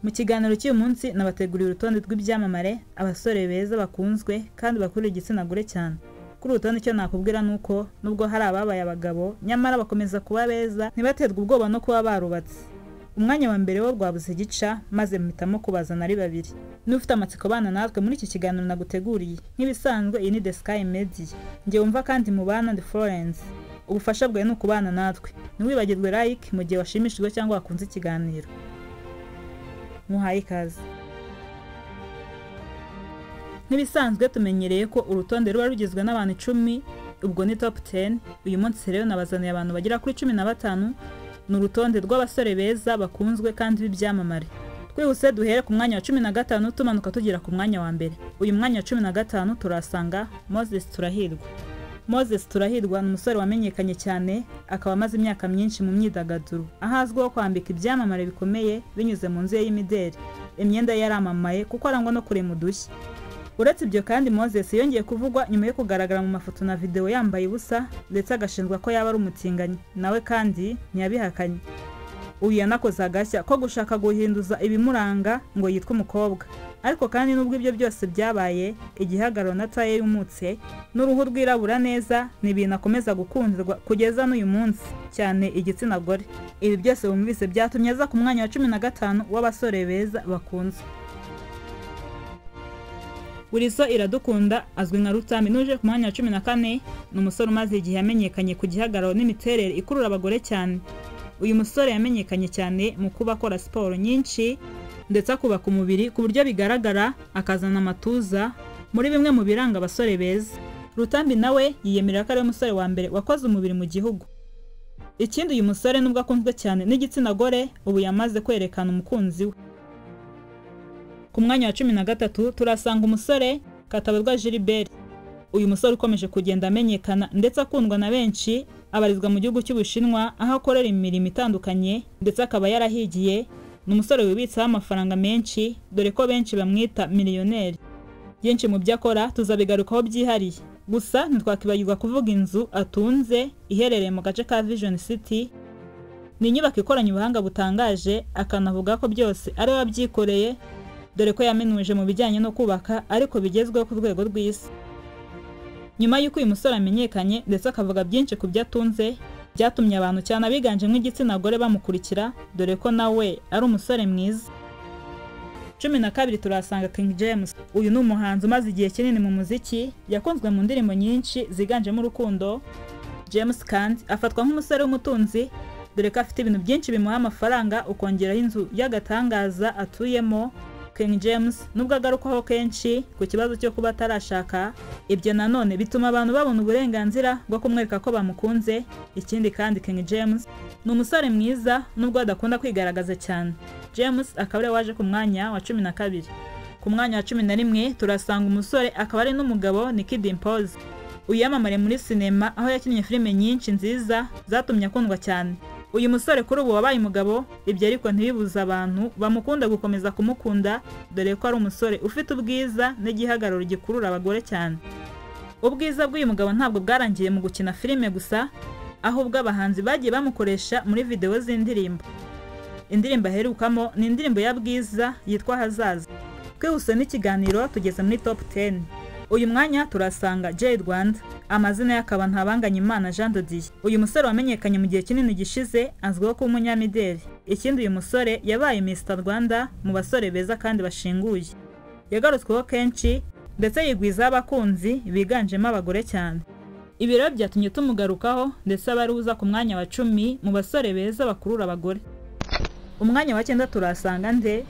Mu kiganiro cy'uyu munsi nabateguriye urutonde rw'ibyamamare abasore beza bakunzwe kandi bakurira igitsina gore cyane. Kuri urutonde icyo nakubwira nuko nubwo hari ababaye abagabo nyamara bakomeza kuba beza ntibaterwe ubwoba no kuba barubatse. Umwanya wa mbere wo rwabuze gica maze mpitamo kubazana ari babiri. N'ufite amatsiko bana natwe muri iki kiganiro naguteguriye. Nk'ibisanzwe iyi ni The Sky Media. Nge wumva kandi mu bana The Florence. Ubufasha bwawe ni ukubana natwe. Ntiwibagirwe like mu gihe washimishijwe cyangwa wakunze ikiganiro. Muhaye ikaze. Nk'ibisanzwe tumenyereye ko urutonde ruba rugizwe n'abantu 10, ubwo ni top 10. Uyu munsi rero nabazaniye abantu bagera kuri 15. Ni urutonde rw'abasore beza bakunzwe kandi b'ibyamamare. Twihuse duhere ku mwanya wa 15 tumanuka tugera ku mwanya wa mbere. Uyu mwanya wa 15 turasanga Moses Turahirwa. Moses Turahirwa ni umusore wamenyekanye cyane akaba amaze imyaka myinshi mu myidagaduro. Ahazwiho kwambika ibyamamare bikomeye binyuze mu nzu y'imideli. Imyenda yaramamaye kuko arangwa no kurema udushya. Uretse ibyo kandi Moses yongeye kuvugwa nyuma yo kugaragara mu mafoto na video yambaye ubusa ndetse agashinjwa ko yaba ari umutinganyi. Nawe kandi ntiyabihakanye. Uyu yanakoze agashya ko gushaka guhinduza ibimuranga ngo yitwe umukobwa. Ariko kandi nubwo ibyo byose byabaye, igihagararo na taye y'umutse n'uruhu rwirabura neza ni ibintu akomeza gukundirwa kugeza n'uyu munsi cyane igitsina gore. Ibi byose bumvise byatumye aza ku mwanya wa 15 w'abasore beza bakunze. Wilson Iradukunda azwi nka Rutambi nuje ku mwanya wa 14. Ni umusore umaze igihe yamenyekanye ku gihagararo n'imiterere ikurura abagore cyane. Uyu musore yamenyekanye cyane mu kuba akora siporo nyinshi ndetse akubaka umubiri ku buryo bigaragara akazana amatuza muri bimwe mu biranga abasore beza. Rutambi nawe yiyemerera ko ari umusore wa mbere wakoze umubiri mu gihugu. Ikindi uyu musore nubwo akunzwe cyane n'igitsina gore ubu yamaze kwerekana umukunzi we. Ku mwanya wa 13 turasanga umusore Katabarwa Gilbert. Uyu musore ukomeje kugenda amenyekana ndetse akundwa na benshi, abarizwa mu gihugu cy'Ubushinwa aho akorera imirimo itandukanye ndetse akaba yarahigiye. Ni umusore wibitseho amafaranga menshi dore ko benshi bamwita miliyoneri. Byinshi mu byo akora tuzabigarukaho byihariye. Gusa ntitwakibagirwa kuvuga inzu atunze iherereye mu gace ka Vision City. Ni inyubako ikoranye ubuhanga butangaje, akanavuga ko byose ari we wabyikoreye dore ko yamenuje mu bijyanye no kubaka ariko bigezweho ku rwego rw'isi. Nyuma y'uko uyu musore amenyekanye ndetse akavuga byinshi ku byo atunze, byatumye abantu cyane abiganjemo igitsina gore bamukurikira dore ko nawe ari umusore mwiza. 12 turasanga King James. Uyu ni umuhanzi umaze igihe kinini mu muziki, yakunzwe mu ndirimbo nyinshi ziganjemo urukundo. James kandi afatwa nk'umusore w'umutunzi dore ko afite ibintu byinshi bimuha amafaranga, ukongeraho inzu y'agatangaza atuyemo. King James nubwo agarukaho kenshi ku kibazo cyo kuba atarashaka, ibyo nanone bituma abantu babona uburenganzira bwo kumwereka ko bamukunze. Ikindi kandi King James ni umusore mwiza nubwo adakunda kwigaragaza cyane. James akaba ari waje ku mwanya wa 12. Ku mwanya wa 11 turasanga umusore akaba ari n'umugabo Nicky Dimpoz. Uyu yamamare muri sinema aho yakinnye filime nyinshi nziza zatumye akundwa cyane. Uyu musore kuri ubu wabaye umugabo, ibyo ariko ntibibuza abantu bamukunda gukomeza kumukunda dore ko ari umusore ufite ubwiza n'igihagararo gikurura abagore cyane. Ubwiza bw'uyu mugabo ntabwo bwarangiye mu gukina filime gusa, ahubwo abahanzi bagiye bamukoresha muri video z'indirimbo. Indirimbo aherukamo ni indirimbo ya Bwiza yitwa Hazaza. Twihuse n'ikiganiro tugeze muri top 10. Uyu mwanya turasanga Jay Rwanda. Amazina yakaba Ntabanganyimana Jean de Dieu. Uyu musore wamenyekanye mu gihe kinini gishize azwiho kuba umunyamideli. Ikindi uyu musore yabaye Mr Rwanda mu basore beza kandi bashinguye. Yagarutsweho kenshi ndetse yigwiza abakunzi biganjemo abagore cyane. Ibi rero byatumye tumugarukaho ndetse abaruza ku mwanya wa 10 mu basore beza bakurura abagore. Umwanya wa 9 turasanga nde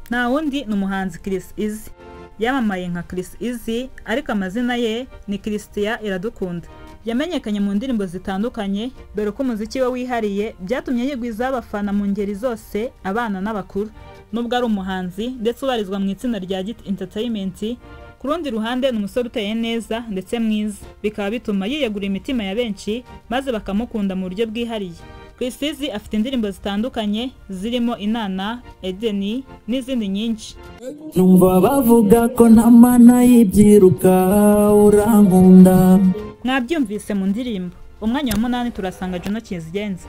na wundi ni umuhanzi Chris Easy. Yamamaye nka Chris Easy ariko amazina ye ni Christian Iradukunda. Yamenyekanye mu ndirimbo zitandukanye dore ko umuziki we wihariye byatumye yigwiza abafana mu ngeri zose, abana n'abakuru. Nubwo ari umuhanzi ndetse ubarizwa mu itsinda rya Git Entertainment, ku rundi ruhande ni umusore uteye neza ndetse mwiza, bikaba bituma yiyegura imitima ya benshi maze bakamukunda mu buryo bwihariye. Chris Easy afite indirimbo zitandukanye zirimo Inana, Edeni n'izindi nyinshi. Numva bavuga ko nta mana y'ibyiruka urankunda. Mwabyumvise mu ndirimbo. Umwanya wa 8 turasanga Juno Kizigenza.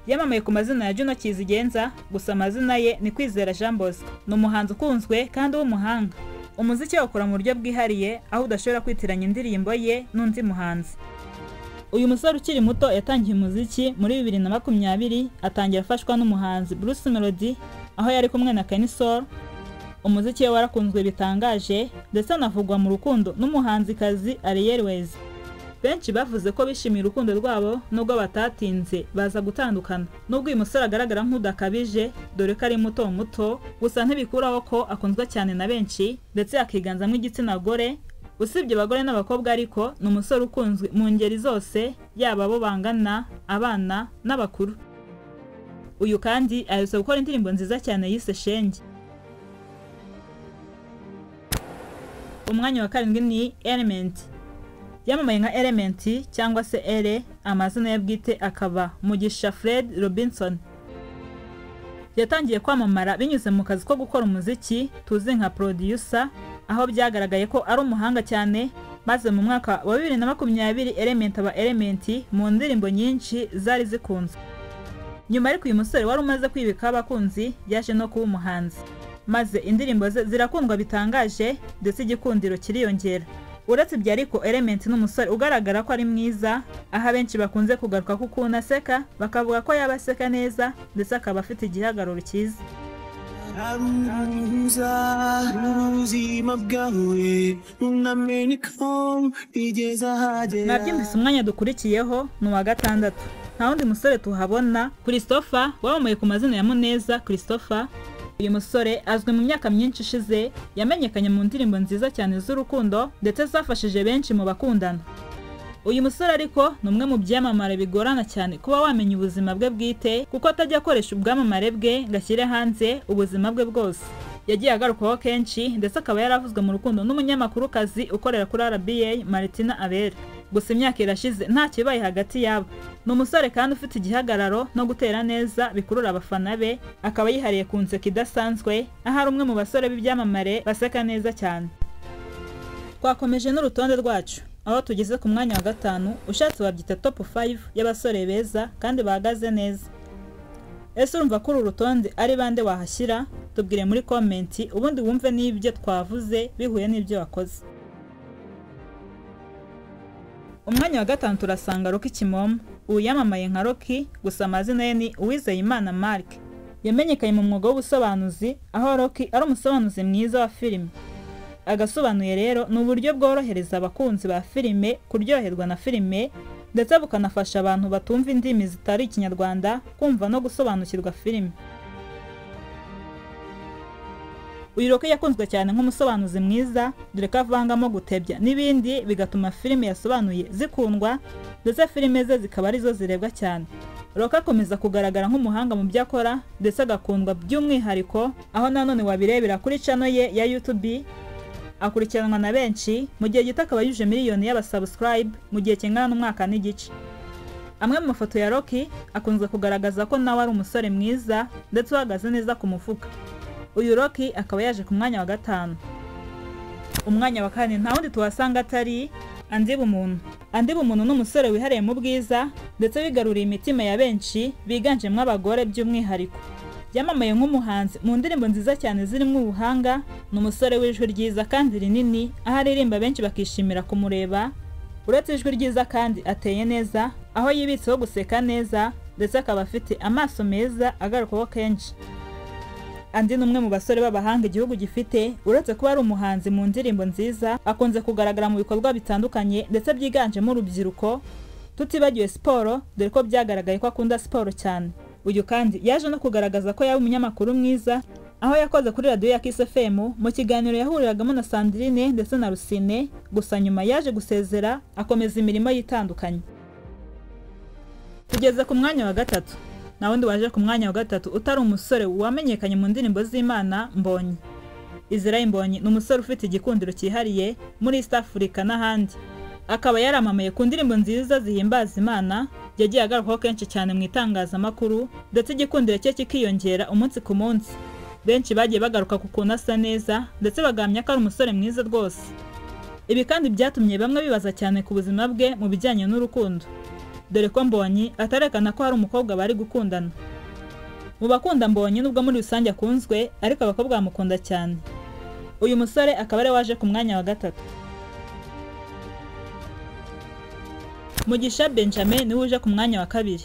Yamamaye ku mazina ya Juno Kizigenza, gusa amazina ye ni Kwizera Jean Bosco. Ni umuhanzi ukunzwe kandi w'umuhanga. Umuziki awukora mu buryo bwihariye, aho udashobora kwitiranya indirimbo ye n'undi muhanzi. Uyu musore ukiri muto yatangiye umuziki muri 2020, atangira afashwa n'umuhanzi Bruce Melody, aho yari kumwe na Kenny Soul. Umuziki we warakunzwe bitangaje, ndetse anavugwa mu rukundo n'umuhanzikazi Ariel Weza. Benshi bavuze ko bishimiye urukundo rwabo nubwo batatinze baza gutandukana. Nubwo uyu musore agaragara nk'udakabije dore ko ari muto, gusa ntibikuraho ko akunzwe cyane na benshi, ndetse akiganzamo igitsina gore. Usibye abagore n'abakobwa ariko ni umusore ukunzwe mu ngeri zose, yaba abo bangana, abana n'abakuru. Uyu kandi aherutse gukora indirimbo nziza cyane yise Shenge. Umwanya wa 7 ni Element. Yamamaye nka Element cyangwa se Ere, amazina ye bwite akaba Mugisha Fred Robinson. Yatangiye kwamamara binyuze mu kazi ko gukora umuziki tuzi nka producer, aho byagaragaye ko ari umuhanga cyane, maze mu mwaka wa 2020 Element aba Element mu ndirimbo nyinshi zari zikunzwe. Nyuma ariko uyu musore wari umaze kwibika abakunzi yaje no kuba umuhanzi, maze indirimbo ze zirakundwa bitangaje, ndetse igikundiro kiriyongera. Uretse ibyo ariko Element n'umusore ugaragara ko ari mwiza, aho benshi bakunze kugaruka ku kuntu aseka, bakavuga ko yabaseka neza, ndetse akaba afite igihagararo cyiza. Mwabyumvise umwanya dukurikiyeho ni uwa 6. Nta wundi musore tuhabona, Christopher, wamamaye ku mazina ya Muneza Christopher. Uyu musore azwi mu myaka myinshi ishize, yamenyekanye mu ndirimbo nziza cyane z'urukundo, ndetse zafashije benshi mu bakundana. Uyu musore ariko ni umwe mu byamamare bigorana cyane kuba wamenya ubuzima bwe bwite, kuko atajya akoresha ubwamamare bwe gashyire hanze ubuzima bwe bwose. Yagiye agarukwaho kenshi, ndetse akaba yaravuzwe mu rukundo n'umunyamakurukazi ukorera kuri RBA Martina Abera. Gusa imyaka irashize nta kibaye hagati yabo. Ni umusore kandi ufite igihagararo no gutera neza bikurura abafana be, akaba yihariye ku nseko idasanzwe, aho ari umwe mu basore b'ibyamamare baseka neza cyane. Twakomeje n'urutonde rwacu, aho tugeze ku mwanya wa 5, ushatse wabyita top 5 y'abasore beza kandi bahagaze neza. Ese urumva ko uru rutonde ari bande wahashyira? Tubwire muri comment, ubundi wumve n'ibyo twavuze bihuye n'ibyo wakoze. Umwanya wa 5 turasanga Rocky Kimomo. Uyu yamamaye nka Rocky, gusa amazina ye ni Uwizeyimana Mark. Yamenyekanye mu mwuga w'ubusobanuzi, aho Rocky ari umusobanuzi mwiza wa filime. Agasobanuye rero ni uburyo bworohereza abakunzi ba filime kuryoherwa na filime, ndetse bukanafasha abantu batumva indimi zitari Ikinyarwanda kumva no gusobanukirwa filime. Uyu Rocky yakunzwe cyane nk'umusobanuzi mwiza, dore ko avangamo gutebya n'ibindi bigatuma filime yasobanuye zikundwa, ndetse filime ze zikaba arizo zirebwa cyane. Rocky akomeza kugaragara nk'umuhanga mu byo akora, ndetse agakundwa by'umwihariko, aho nanone wabirebera kuri channel ye ya YouTube. Akurikiranwa na benshi, mu gihe gito akaba yuje miliyoni y'abasubscribe mu gihe kingana n'umwaka n'igice. Amwe mu mafoto ya Rocky akunze kugaragaza ko nawe ari umusore mwiza, ndetse uhagaze neza ku mufuka. Uyu Rocky akaba yaje ku mwanya wa 5. Umwanya wa 4 nta wundi tuhasanga atari Andy Bumuntu. Andy Bumuntu ni umusore wihariye mu bwiza, ndetse bigaruriye imitima ya benshi biganjemo abagore by'umwihariko. Yamamaye nk'umuhanzi mu ndirimbo nziza cyane zirimo ubuhanga. Ni umusore w'ijwi ryiza kandi rinini, aho aririmba benshi bakishimira kumureba. Uretse ijwi ryiza kandi ateye neza, aho yibitseho guseka neza, ndetse akaba afite amaso meza agarukwaho kenshi. Andy ni umwe mu basore b'abahanga igihugu gifite, uretse kuba ari umuhanzi mu ndirimbo nziza, akunze kugaragara mu bikorwa bitandukanye, ndetse byiganjemo urubyiruko. Tutibagiwe siporo, dore ko byagaragaye ko akunda siporo cyane. Uyu kandi yaje no kugaragaza ko yaba umunyamakuru mwiza, aho yakoze kuri radio ya Kiss FM mu kiganiro yahuriragamo na Sandrine ndetse na Rusine, gusa nyuma yaje gusezera akomeza imirimo yitandukanye. Tugeze ku mwanya wa 3. Na wundi waje ku mwanya wa 3 utari umusore wamenyekanye mu ndirimbo z'Imana, Mbonyi. Israel Mbonyi ni umusore ufite igikundiro cyihariye muri East Africa n'ahandi. akaba yaramamaye ku ndirimbo nziza zihimbaza Imana, yagiye agarukaho kenshi cyane mu itangazamakuru ndetse igikundiro cye kikiyongera umunsi ku munsi. Benshi bagiye bagaruka ku kuntu asa neza ndetse bagamya ko ari umusore mwiza rwose. Ibi kandi byatumye bamwe bibaza cyane ku buzima bwe mu bijyanye n'urukundo, dore ko Mbonyi atarekana ko hari umukobwa bari gukundana. Mu bakunda Mbonyi nubwo muri rusange akunzwe, ariko abakobwa bamukunda cyane. Uyu musore akaba ari waje ku mwanya wa gatatu. Mugisha Benjamin niwe uje ku mwanya wa kabiri.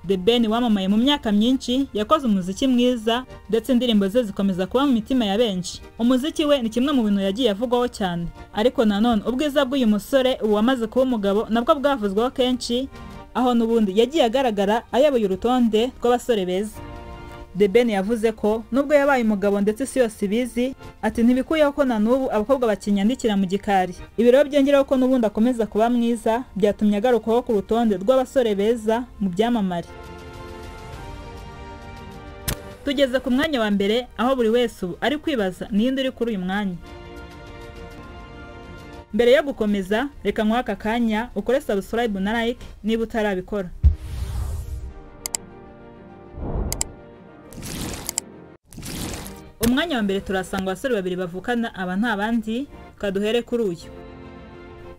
The Ben wamamaye mu myaka myinshi, yakoze umuziki mwiza ndetse indirimbo ze zikomeza kuba mu mitima ya benshi. Umuziki we ni kimwe mu bintu yagiye avugwaho cyane, ariko nanone ubwiza bw'uyu musore ubu wamaze kuba umugabo nabwo bwavuzweho kenshi, aho n'ubundi yagiye agaragara ayoboye urutonde rw'abasore beza. The Ben yavuze ko nubwo yabaye umugabo ndetse isi yose ibizi, ati ntibikuyeho ko na n'ubu abakobwa bakinyandikira mu gikari. Ibi rero byongeraho ko n'ubundi akomeza kuba mwiza, byatumye agarukaho ku rutonde rw'abasore beza mu byamamare. Tugeze ku mwanya wa mbere, aho buri wese ubu ari kwibaza ninde uri kuri uyu mwanya. Mbere yo gukomeza, reka nkwa aka kanya ukore subscribe na like niba utarabikora. Umwanya wa mbere turasanga abasore babiri bavukana, aba nta bandi, kaduhere kuri uyu.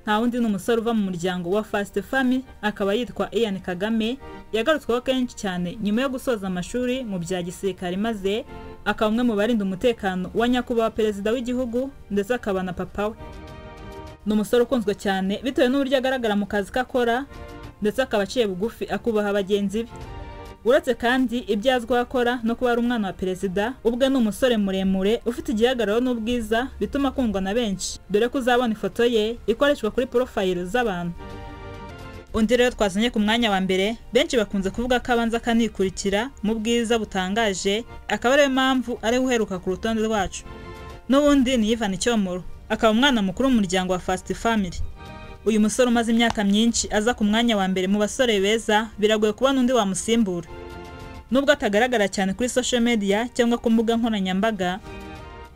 Nta wundi n'umusore uva mu muryango wa First Family, akaba yitwa Ian Kagame. Yagarutsweho kenshi cyane nyuma yo gusoza amashuri mu bya gisirikare, maze akaba umwe mu barinda umutekano wa nyakubahwa perezida w'igihugu ndetse akaba na papa we. Ni umusore ukunzwe cyane bitewe n'uburyo agaragara mu kazi kakora, ndetse akaba aciye bugufi akubaha bagenzi be. Uretse kandi ibyo azwiho akora no kuba ari umwana wa perezida, ubwe ni umusore muremure ufite igihagararo n'ubwiza bituma akundwa na benshi, dore ko uzabona ifoto ye ikoreshwa kuri profile z'abantu. Undi rero twazanye ku mwanya wa mbere, benshi bakunze kuvuga ko abanza akanikurikira mu bwiza butangaje, akaba ariyo mpamvu ari uheruka ku rutonde rwacu. N'ubundi ni Ivan Cyomoro, akaba umwana mukuru mu muryango wa First Family. Uyu musore umaze imyaka myinshi aza ku mwanya wa mbere mu basore beza, biragoye kubona undi wamusimbura. Nubwo atagaragara cyane kuri social media cyangwa ku mbuga nkoranyambaga,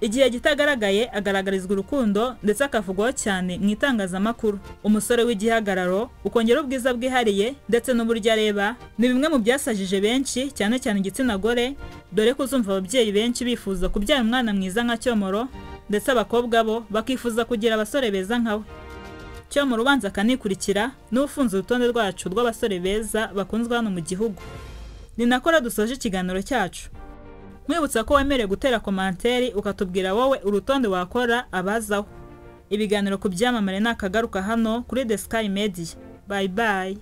igihe gitagaragaye agaragarizwa urukundo ndetse akavugwaho cyane mu itangazamakuru. Umusore w'igihagararo, ukongera ubwiza bwihariye ndetse n'uburyo areba, ni bimwe mu byasajije benshi cyane cyane igitsina gore, dore ko uzumva ababyeyi benshi bifuza kubyara umwana mwiza nka Cyomoro, ndetse abakobwa bo bakifuza kugira abasore beza nkawe. Cyomoro ubanza akanikurikira n'ufunze urutonde rwacu rw'abasore beza bakunzwe hano mu gihugu. Ni nakora dusoje ikiganiro cyacu. Mwibutsa ko wemerewe gutera komanteri ukatubwira wowe urutonde wakora abazaho. Ibiganiro ku byamamare nakagaruka hano kuri The Sky Media. Bye bye.